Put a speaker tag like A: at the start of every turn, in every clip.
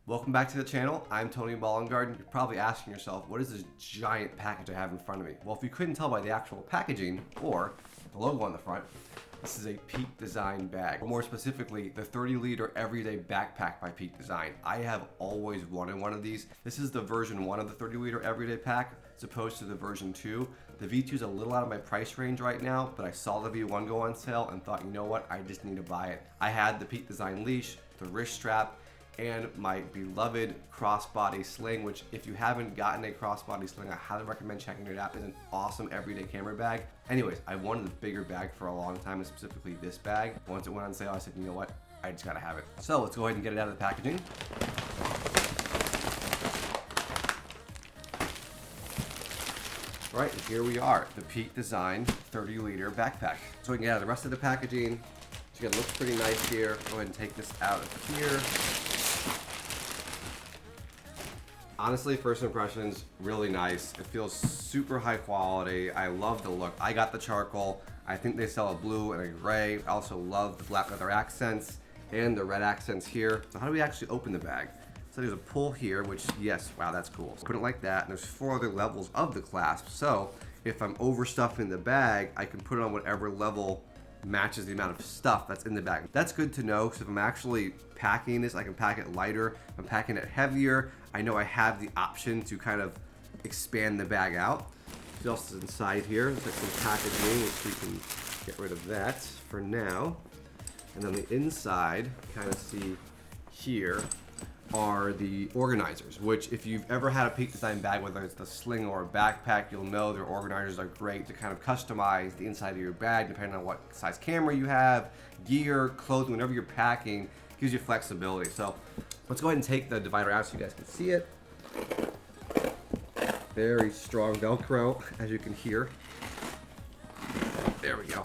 A: Welcome back to the channel. I'm Tony Ballengarden. You're probably asking yourself, what is this giant package I have in front of me? Well, if you couldn't tell by the actual packaging or the logo on the front, this is a Peak Design bag, or more specifically, the 30-liter everyday backpack by Peak Design. I have always wanted one of these. This is the version 1 of the 30-liter everyday pack, as opposed to the version 2. The V2 is a little out of my price range right now, but I saw the V1 go on sale and thought, you know what, I just need to buy it. I had the Peak Design leash, the wrist strap, and my beloved crossbody sling, which if you haven't gotten a crossbody sling, I highly recommend checking it out. It's an awesome everyday camera bag. Anyways, I wanted a bigger bag for a long time, and specifically this bag. Once it went on sale, I said, you know what, I just gotta have it. So let's go ahead and get it out of the packaging. All right, here we are, the Peak Design 30-liter backpack. So we can get out the rest of the packaging. So it looks pretty nice here. Go ahead and take this out of here. Honestly, first impressions, really nice. It feels super high quality. I love the look. I got the charcoal. I think they sell a blue and a gray. I also love the black leather accents and the red accents here. So how do we actually open the bag? So there's a pull here, which yes, wow, that's cool. So put it like that, and there's 4 other levels of the clasp. So if I'm overstuffing the bag, I can put it on whatever level matches the amount of stuff that's in the bag. That's good to know, because if I'm actually packing this, I can pack it lighter. If I'm packing it heavier, I know I have the option to kind of expand the bag out. What else is inside here? There's like some packaging, which we can get rid of that for now. And then the inside, kind of see here, are the organizers, which if you've ever had a Peak Design bag, whether it's the sling or a backpack, you'll know their organizers are great to kind of customize the inside of your bag depending on what size camera you have, gear, clothing, whenever you're packing, gives you flexibility. So let's go ahead and take the divider out so you guys can see it. Very strong Velcro, as you can hear. There we go.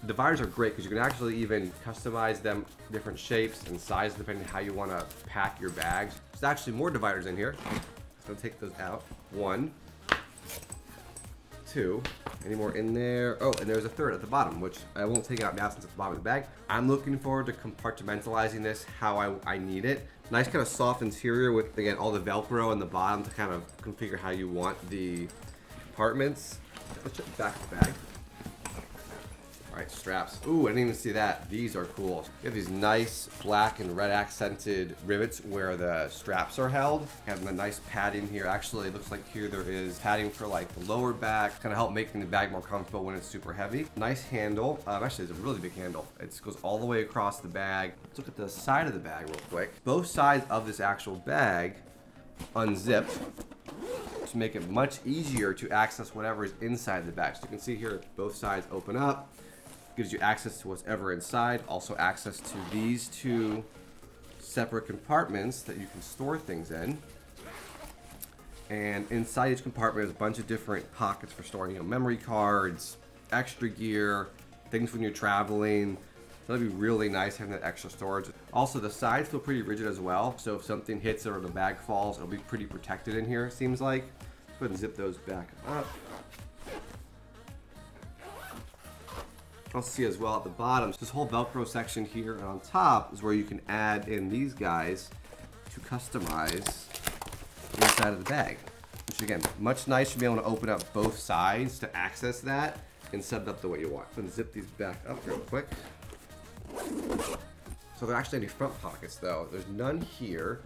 A: Dividers are great because you can actually even customize them different shapes and sizes depending on how you want to pack your bags. There's actually more dividers in here. So take those out. 1, 2, any more in there? Oh, and there's a third at the bottom, which I won't take out now since it's the bottom of the bag. I'm looking forward to compartmentalizing this how I need it. Nice kind of soft interior with, again, all the Velcro on the bottom to kind of configure how you want the compartments. Let's check the back of the bag. All right, straps. Ooh, I didn't even see that. These are cool. You have these nice black and red accented rivets where the straps are held. Have the nice padding here. Actually, it looks like here there is padding for like the lower back, kind of help making the bag more comfortable when it's super heavy. Nice handle. Actually, it's a really big handle. It goes all the way across the bag. Let's look at the side of the bag real quick. Both sides of this actual bag unzip to make it much easier to access whatever is inside the bag. So you can see here, both sides open up. Gives you access to whatever inside, also access to these 2 separate compartments that you can store things in. And inside each compartment is a bunch of different pockets for storing, memory cards, extra gear, things when you're traveling. That'd be really nice having that extra storage. Also, the sides feel pretty rigid as well, so if something hits it or the bag falls, it'll be pretty protected in here, it seems like. Let's go ahead and zip those back up. I'll see as well at the bottom, this whole Velcro section here, and on top is where you can add in these guys to customize the inside of the bag. Which again, much nicer to be able to open up both sides to access that and set it up the way you want. So I'm gonna zip these back up real quick. So there are actually any front pockets though. There's none here.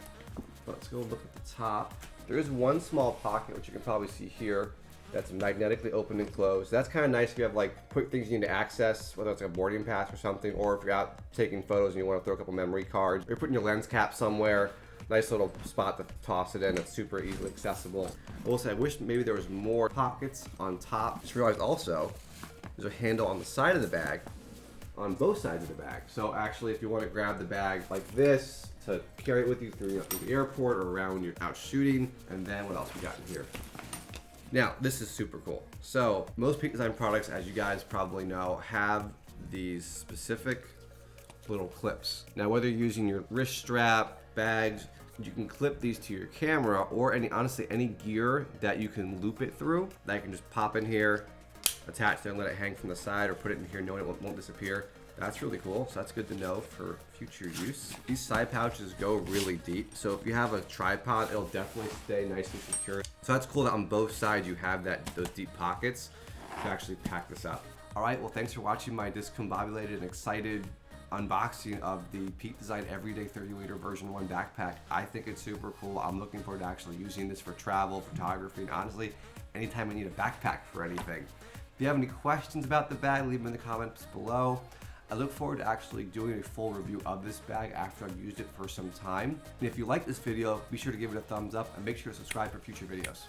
A: Let's go look at the top. There is one small pocket, which you can probably see here. That's magnetically open and closed. That's kind of nice if you have like quick things you need to access, whether it's like a boarding pass or something, or if you're out taking photos and you want to throw a couple memory cards, or you're putting your lens cap somewhere. Nice little spot to toss it in. It's super easily accessible. I will say, I wish maybe there was more pockets on top. Just realized also, there's a handle on the side of the bag, on both sides of the bag. So actually, if you want to grab the bag like this to carry it with you through the airport or around when you're out shooting, and then what else we got in here? Now, this is super cool. So most Peak Design products, as you guys probably know, have these specific little clips. Now, whether you're using your wrist strap, bags, you can clip these to your camera or honestly, any gear that you can loop it through, that you can just pop in here, attach there and let it hang from the side, or put it in here knowing it won't disappear. That's really cool. So that's good to know for future use. These side pouches go really deep. So if you have a tripod, it'll definitely stay nice and secure. So that's cool that on both sides you have those deep pockets to actually pack this up. All right, well, thanks for watching my discombobulated and excited unboxing of the Peak Design Everyday 30-liter version 1 backpack. I think it's super cool. I'm looking forward to actually using this for travel, photography, and honestly, anytime I need a backpack for anything. If you have any questions about the bag, leave them in the comments below. I look forward to actually doing a full review of this bag after I've used it for some time. And if you like this video, be sure to give it a thumbs up and make sure to subscribe for future videos.